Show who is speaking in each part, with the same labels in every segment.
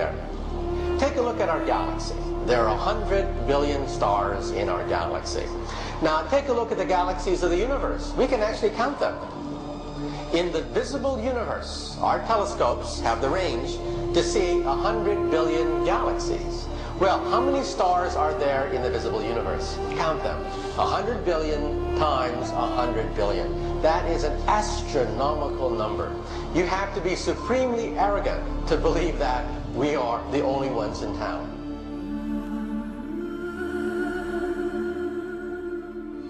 Speaker 1: there. Take a look at our galaxy. There are 100 billion stars in our galaxy. Now take a look at the galaxies of the universe. We can actually count them. In the visible universe, our telescopes have the range to see 100 billion galaxies. Well, how many stars are there in the visible universe? Count them. 100 billion times 100 billion. That is an astronomical number. You have to be supremely arrogant to believe that we are the only ones in town.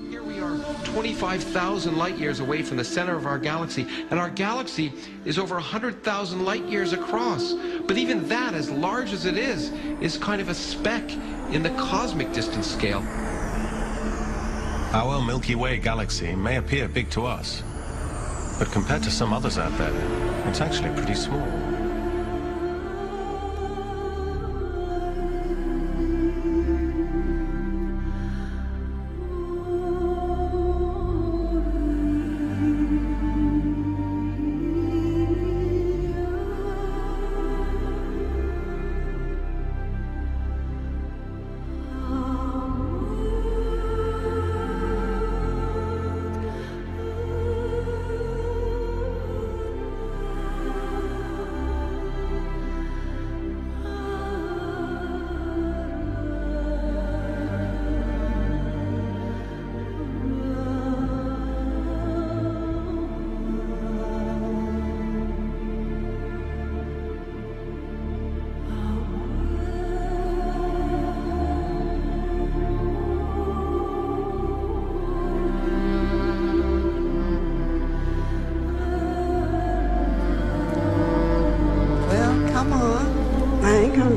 Speaker 2: Here we are 25,000 light years away from the center of our galaxy, and our galaxy is over 100,000 light years across. But even that, as large as it is kind of a speck in the cosmic distance scale.
Speaker 3: Our Milky Way galaxy may appear big to us, but compared to some others out there, it's actually pretty small.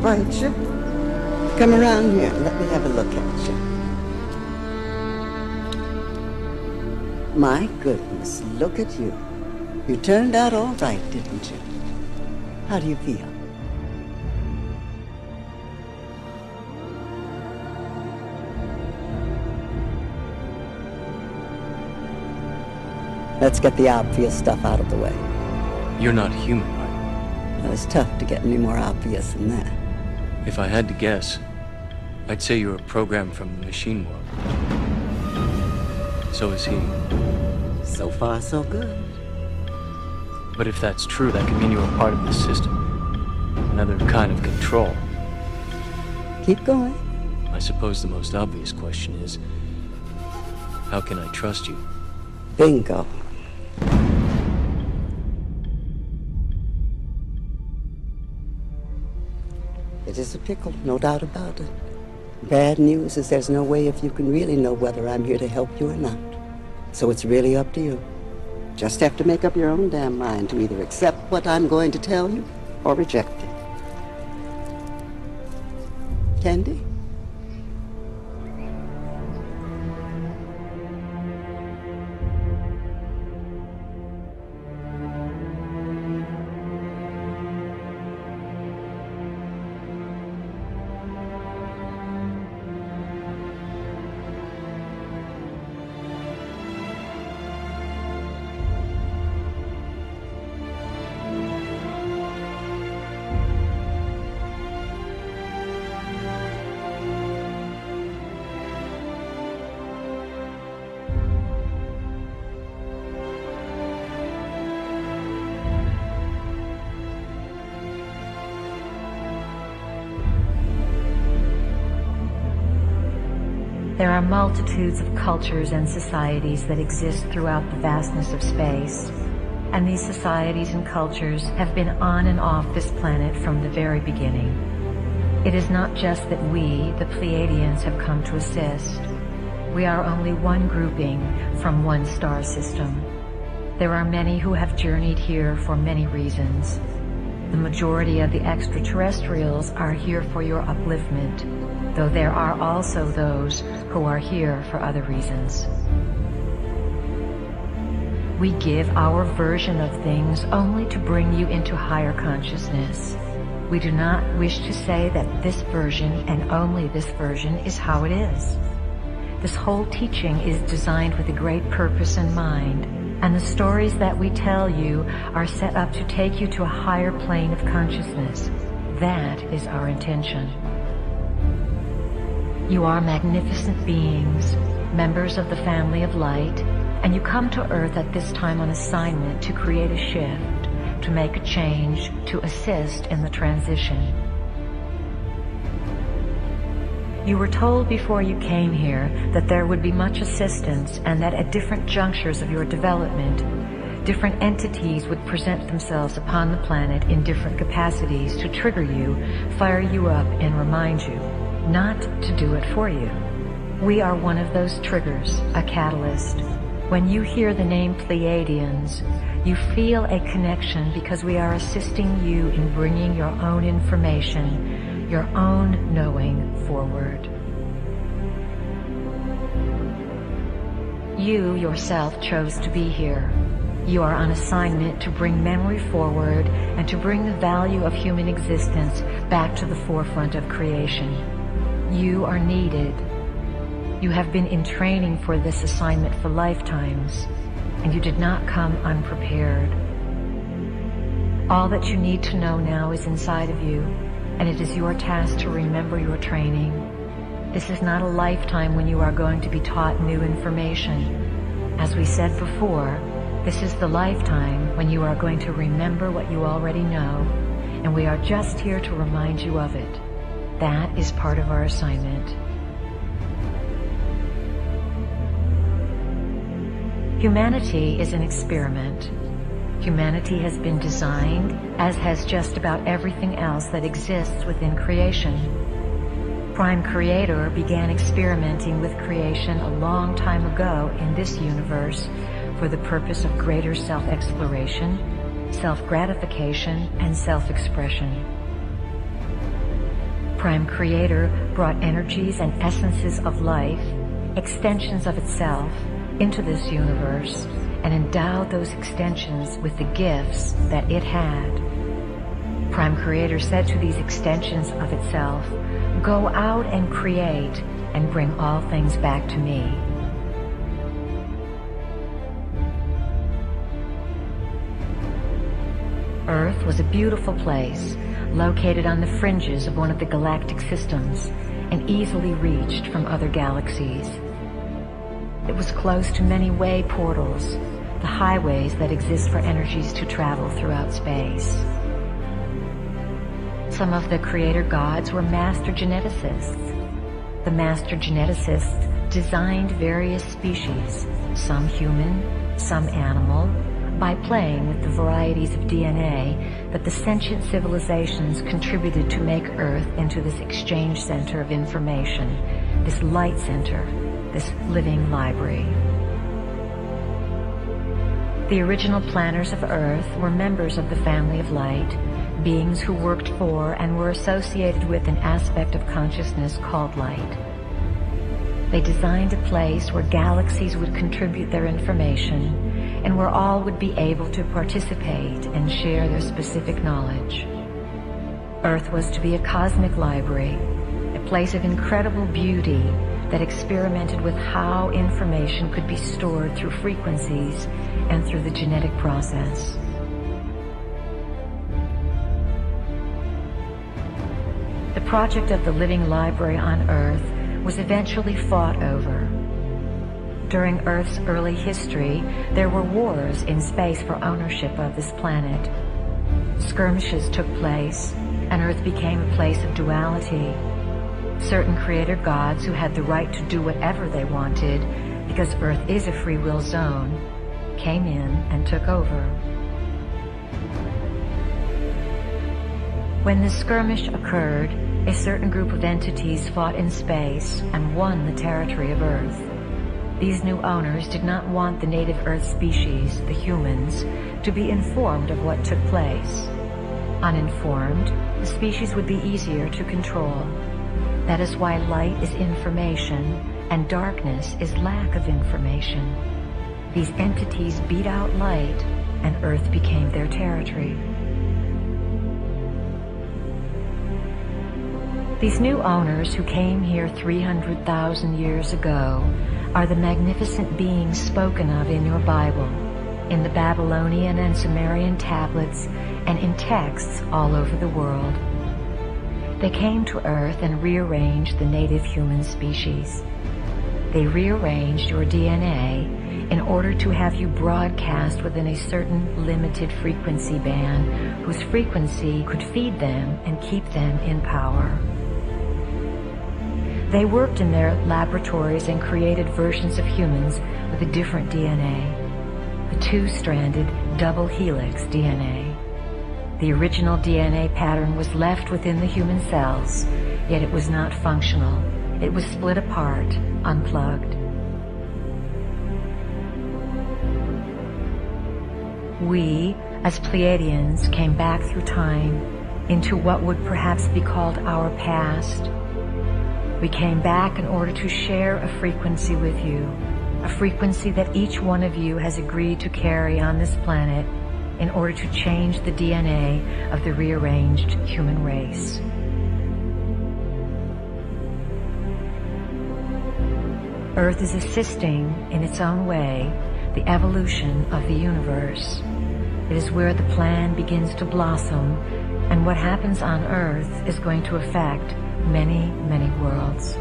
Speaker 4: Invite you. Come around here and let me have a look at you. My goodness, look at you. You turned out all right, didn't you? How do you feel? Let's get the obvious stuff out of the way.
Speaker 5: You're not human, right?
Speaker 4: Well, it's tough to get any more obvious than that.
Speaker 5: If I had to guess, I'd say you're a program from the machine world. So is he.
Speaker 4: So far, so good.
Speaker 5: But if that's true, that could mean you're a part of the system. Another kind of control.
Speaker 4: Keep going.
Speaker 5: I suppose the most obvious question is, how can I trust you?
Speaker 4: Bingo. It is a pickle, no doubt about it. Bad news is there's no way if you can really know whether I'm here to help you or not. So it's really up to you. Just have to make up your own damn mind to either accept what I'm going to tell you or reject it. Candy?
Speaker 6: There are multitudes of cultures and societies that exist throughout the vastness of space. And these societies and cultures have been on and off this planet from the very beginning. It is not just that we, the Pleiadians, have come to assist. We are only one grouping from one star system. There are many who have journeyed here for many reasons. The majority of the extraterrestrials are here for your upliftment, though there are also those who are here for other reasons. We give our version of things only to bring you into higher consciousness. We do not wish to say that this version and only this version is how it is. This whole teaching is designed with a great purpose in mind, and the stories that we tell you are set up to take you to a higher plane of consciousness. That is our intention. You are magnificent beings, members of the family of light, and you come to Earth at this time on assignment to create a shift, to make a change, to assist in the transition. You were told before you came here that there would be much assistance and that at different junctures of your development, different entities would present themselves upon the planet in different capacities to trigger you, fire you up, and remind you, not to do it for you. We are one of those triggers, a catalyst. When you hear the name Pleiadians, you feel a connection because we are assisting you in bringing your own information, your own knowing forward. You yourself chose to be here. You are on assignment to bring memory forward and to bring the value of human existence back to the forefront of creation. You are needed. You have been in training for this assignment for lifetimes, and you did not come unprepared. All that you need to know now is inside of you, and it is your task to remember your training. This is not a lifetime when you are going to be taught new information. As we said before, this is the lifetime when you are going to remember what you already know, and we are just here to remind you of it. That is part of our assignment. Humanity is an experiment. Humanity has been designed, as has just about everything else that exists within creation. Prime Creator began experimenting with creation a long time ago in this universe for the purpose of greater self-exploration, self-gratification, and self-expression. Prime Creator brought energies and essences of life, extensions of itself, into this universe and endowed those extensions with the gifts that it had. Prime Creator said to these extensions of itself, "Go out and create and bring all things back to me." Earth was a beautiful place, located on the fringes of one of the galactic systems and easily reached from other galaxies. It was close to many way portals, the highways that exist for energies to travel throughout space. Some of the creator gods were master geneticists. The master geneticists designed various species, some human, some animal, by playing with the varieties of DNA that the sentient civilizations contributed to make Earth into this exchange center of information, this light center, this living library. The original planners of Earth were members of the family of light, beings who worked for and were associated with an aspect of consciousness called light. They designed a place where galaxies would contribute their information and where all would be able to participate and share their specific knowledge. Earth was to be a cosmic library, a place of incredible beauty that experimented with how information could be stored through frequencies and through the genetic process. The project of the living library on Earth was eventually fought over. During Earth's early history, there were wars in space for ownership of this planet. Skirmishes took place, and Earth became a place of duality. Certain creator gods who had the right to do whatever they wanted, because Earth is a free will zone, came in and took over. When the skirmish occurred, a certain group of entities fought in space and won the territory of Earth. These new owners did not want the native Earth species, the humans, to be informed of what took place. Uninformed, the species would be easier to control. That is why light is information and darkness is lack of information. These entities beat out light and Earth became their territory. These new owners who came here 300,000 years ago are the magnificent beings spoken of in your Bible, in the Babylonian and Sumerian tablets, and in texts all over the world. They came to Earth and rearranged the native human species. They rearranged your DNA in order to have you broadcast within a certain limited frequency band whose frequency could feed them and keep them in power. They worked in their laboratories and created versions of humans with a different DNA, the two-stranded double helix DNA. The original DNA pattern was left within the human cells, yet it was not functional. It was split apart, unplugged. We, as Pleiadians, came back through time into what would perhaps be called our past. We came back in order to share a frequency with you, a frequency that each one of you has agreed to carry on this planet in order to change the DNA of the rearranged human race. Earth is assisting, in its own way, the evolution of the universe. It is where the plan begins to blossom, and what happens on Earth is going to affect many, many worlds.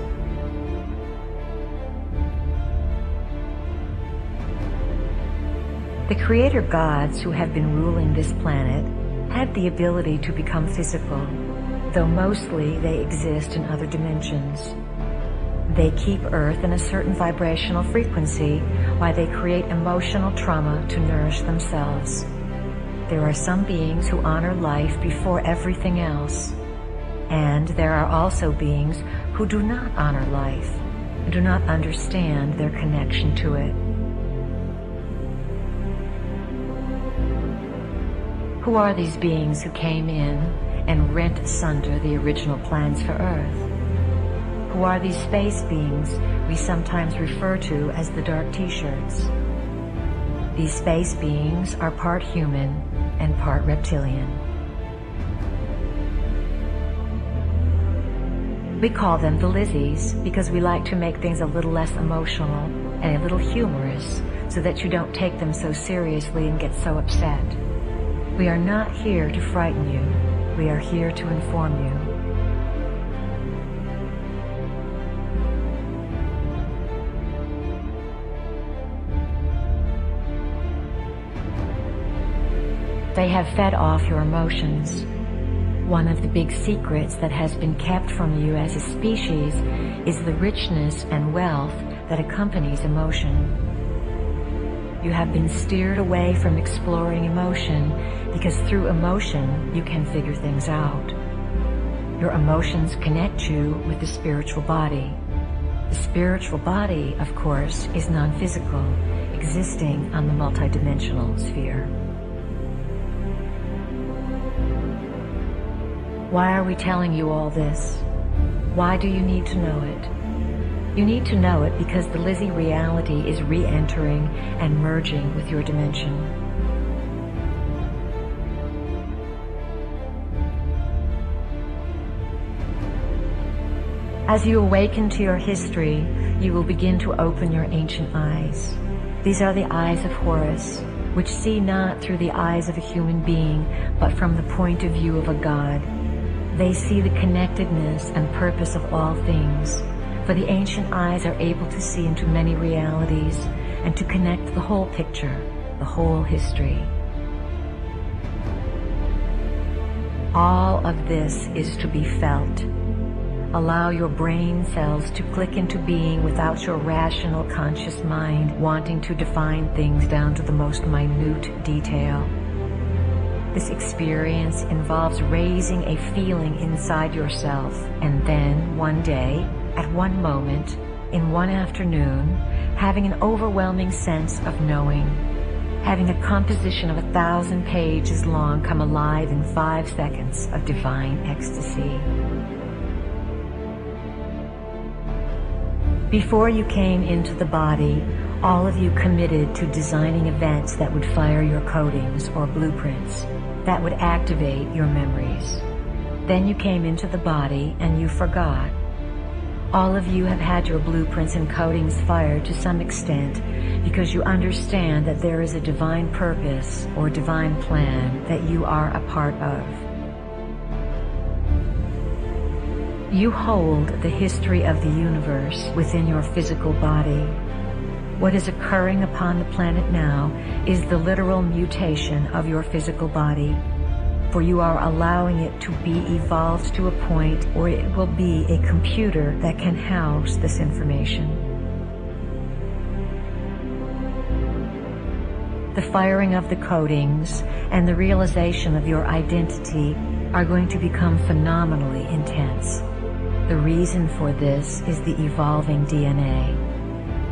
Speaker 6: The creator gods who have been ruling this planet have the ability to become physical, though mostly they exist in other dimensions. They keep Earth in a certain vibrational frequency while they create emotional trauma to nourish themselves. There are some beings who honor life before everything else, and there are also beings who do not honor life and do not understand their connection to it. Who are these beings who came in and rent asunder the original plans for Earth? Who are these space beings we sometimes refer to as the dark T-shirts? These space beings are part human and part reptilian. We call them the Lizzies because we like to make things a little less emotional and a little humorous so that you don't take them so seriously and get so upset. We are not here to frighten you. We are here to inform you. They have fed off your emotions. One of the big secrets that has been kept from you as a species is the richness and wealth that accompanies emotion. You have been steered away from exploring emotion because through emotion you can figure things out. Your emotions connect you with the spiritual body. The spiritual body, of course, is non-physical, existing on the multidimensional sphere. Why are we telling you all this? Why do you need to know it? You need to know it because the Lizzie reality is re-entering and merging with your dimension. As you awaken to your history, you will begin to open your ancient eyes. These are the eyes of Horus, which see not through the eyes of a human being, but from the point of view of a god. They see the connectedness and purpose of all things. For the ancient eyes are able to see into many realities and to connect the whole picture, the whole history. All of this is to be felt. Allow your brain cells to click into being without your rational conscious mind wanting to define things down to the most minute detail. This experience involves raising a feeling inside yourself, and then one day, at one moment, in one afternoon, having an overwhelming sense of knowing, having a composition of 1,000 pages long come alive in 5 seconds of divine ecstasy. Before you came into the body, all of you committed to designing events that would fire your codings or blueprints, that would activate your memories. Then you came into the body and you forgot. All of you have had your blueprints and codings fired to some extent because you understand that there is a divine purpose or divine plan that you are a part of. You hold the history of the universe within your physical body. What is occurring upon the planet now is the literal mutation of your physical body, for you are allowing it to be evolved to a point where it will be a computer that can house this information. The firing of the codings and the realization of your identity are going to become phenomenally intense. The reason for this is the evolving DNA.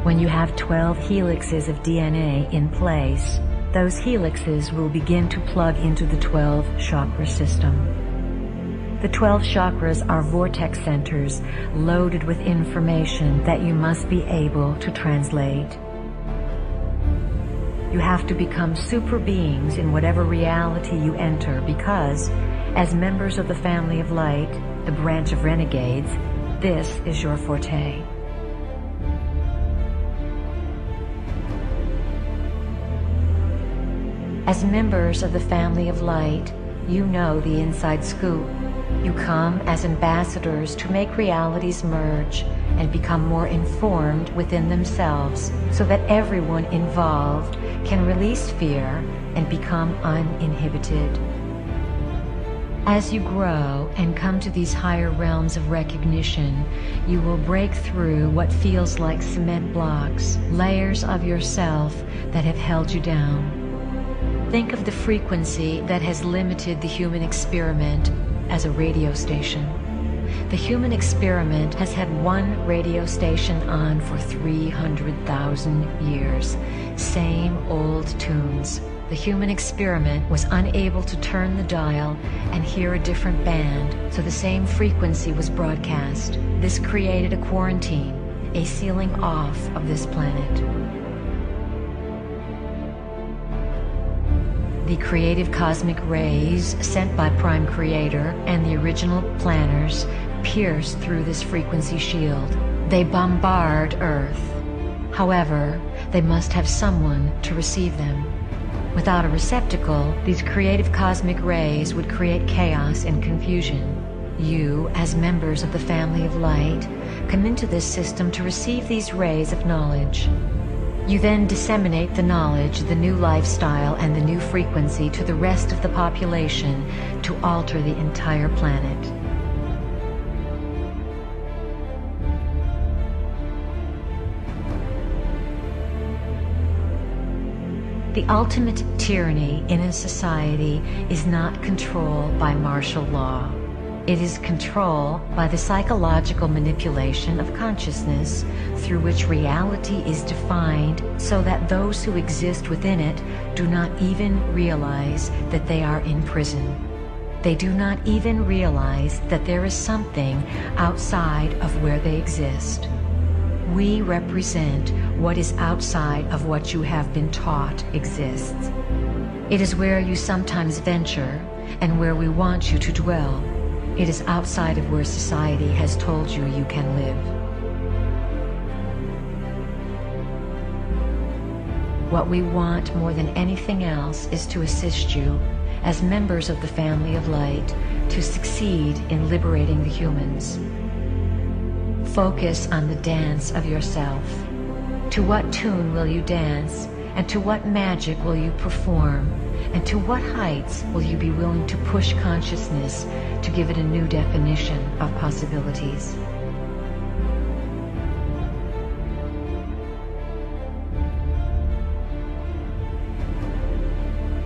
Speaker 6: When you have 12 helixes of DNA in place, those helixes will begin to plug into the 12 chakra system. The 12 chakras are vortex centers loaded with information that you must be able to translate. You have to become super beings in whatever reality you enter because, as members of the family of light, the branch of renegades, this is your forte. As members of the family of light, you know the inside scoop. You come as ambassadors to make realities merge and become more informed within themselves so that everyone involved can release fear and become uninhibited. As you grow and come to these higher realms of recognition, you will break through what feels like cement blocks, layers of yourself that have held you down. Think of the frequency that has limited the human experiment as a radio station. The human experiment has had one radio station on for 300,000 years. Same old tunes. The human experiment was unable to turn the dial and hear a different band, so the same frequency was broadcast. This created a quarantine, a sealing off of this planet. The creative cosmic rays sent by Prime Creator and the original planners pierce through this frequency shield. They bombard Earth. However, they must have someone to receive them. Without a receptacle, these creative cosmic rays would create chaos and confusion. You, as members of the family of light, come into this system to receive these rays of knowledge. You then disseminate the knowledge, the new lifestyle, and the new frequency to the rest of the population to alter the entire planet. The ultimate tyranny in a society is not control by martial law. It is control by the psychological manipulation of consciousness through which reality is defined so that those who exist within it do not even realize that they are in prison. They do not even realize that there is something outside of where they exist. We represent what is outside of what you have been taught exists. It is where you sometimes venture and where we want you to dwell. It is outside of where society has told you you can live. What we want more than anything else is to assist you, as members of the family of light, to succeed in liberating the humans. Focus on the dance of yourself. To what tune will you dance, and to what magic will you perform, and to what heights will you be willing to push consciousness to give it a new definition of possibilities?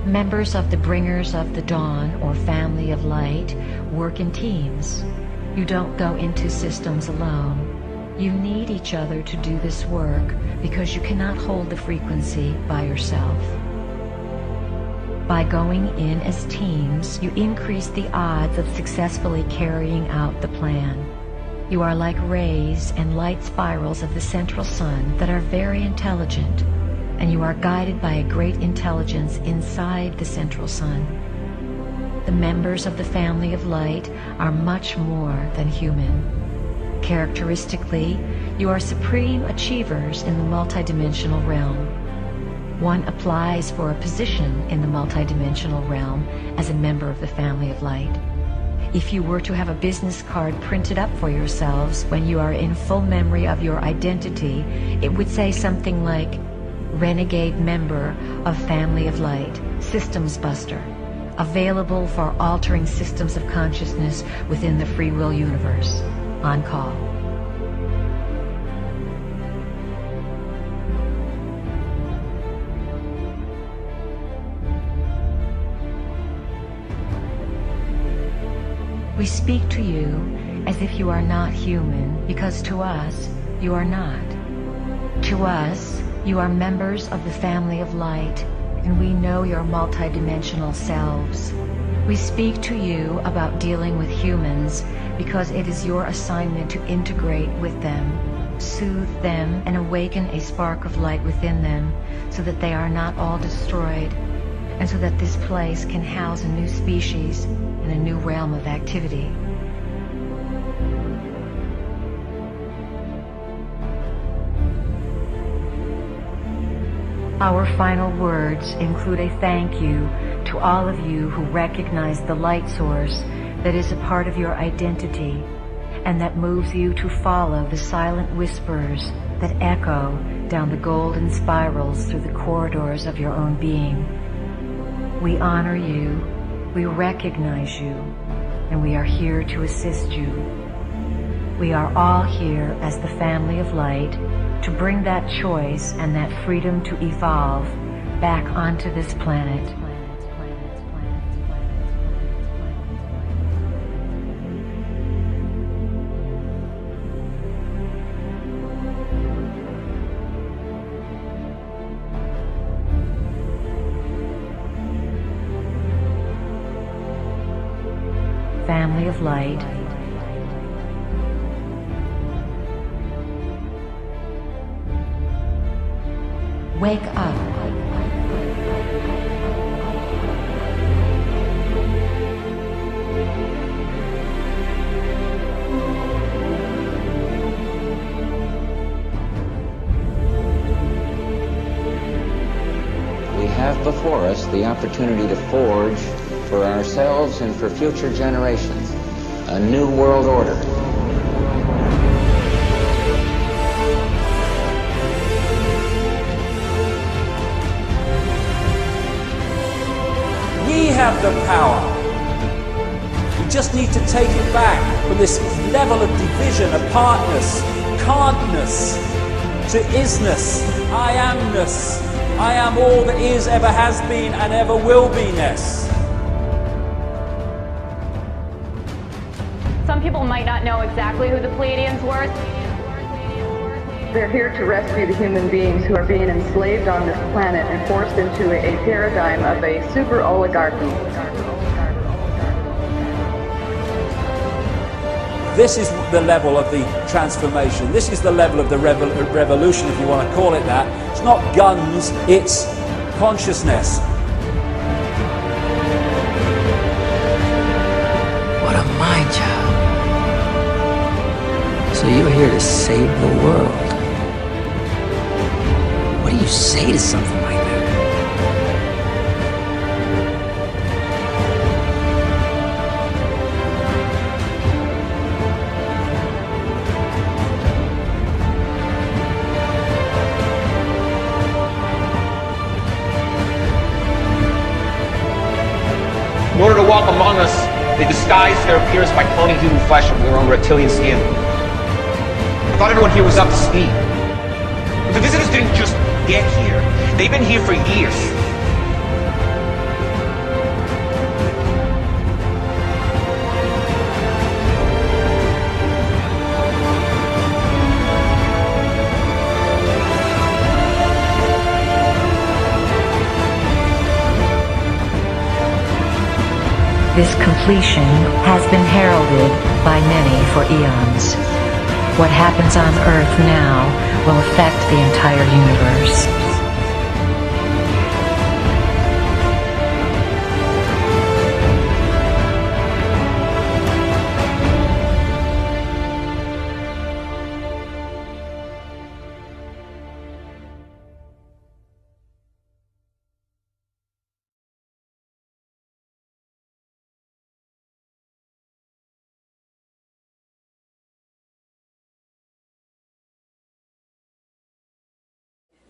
Speaker 6: Members of the Bringers of the Dawn or Family of Light work in teams. You don't go into systems alone. You need each other to do this work because you cannot hold the frequency by yourself. By going in as teams, you increase the odds of successfully carrying out the plan. You are like rays and light spirals of the central sun that are very intelligent, and you are guided by a great intelligence inside the central sun. The members of the family of light are much more than human. Characteristically, you are supreme achievers in the multidimensional realm. One applies for a position in the multidimensional realm as a member of the family of light. If you were to have a business card printed up for yourselves when you are in full memory of your identity, it would say something like, Renegade member of Family of Light, Systems Buster, available for altering systems of consciousness within the free will universe. On call. We speak to you as if you are not human, because to us, you are not. To us, you are members of the family of light, and we know your multidimensional selves. We speak to you about dealing with humans because it is your assignment to integrate with them, soothe them, and awaken a spark of light within them so that they are not all destroyed, and so that this place can house a new species and a new realm of activity. Our final words include a thank you to all of you who recognize the light source that is a part of your identity and that moves you to follow the silent whispers that echo down the golden spirals through the corridors of your own being. We honor you, we recognize you, and we are here to assist you. We are all here as the family of light to bring that choice and that freedom to evolve back onto this planet. Family of light, wake up.
Speaker 7: We have before us the opportunity to forge for ourselves and for future generations a new world order.
Speaker 8: We have the power. We just need to take it back from this level of division, apartness, can'tness, to isness, I amness. I am all that is, ever has been, and ever will be-ness.
Speaker 9: Some people might not know exactly who the Pleiadians were.
Speaker 10: They're here to rescue the human beings who are being enslaved on this planet and forced into a paradigm of a super oligarchy.
Speaker 8: This is the level of the transformation. This is the level of the revolution, if you want to call it that. It's not guns, it's consciousness.
Speaker 11: What a mind job. So you're here to save the world. What do you say to something like that?
Speaker 12: In order to walk among us, they disguised their appearance by cloning human flesh of their own reptilian skin. I thought everyone here was up to speed. But the visitors didn't just get here. They've been here for years.
Speaker 6: This completion has been heralded by many for eons. What happens on Earth now will affect the entire universe.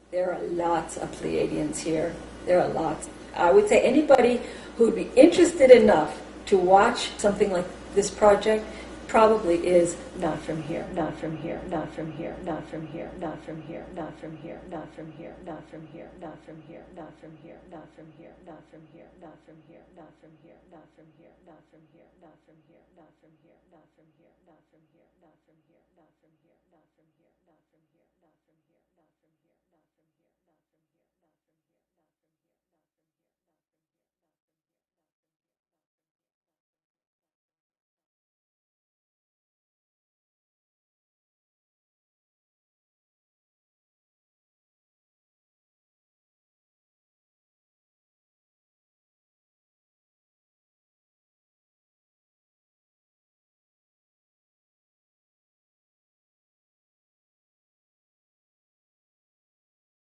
Speaker 13: There are lots of Pleiadians here. There are lots. I would say anybody who would be interested enough to watch something like this project probably is not from here, not from here, not from here, not from here, not from here, not from here, not from here, not from here, not from here, not from here, not from here, not from here, not from here, not from here, not from here, not from here, not from here, not from here, not from here.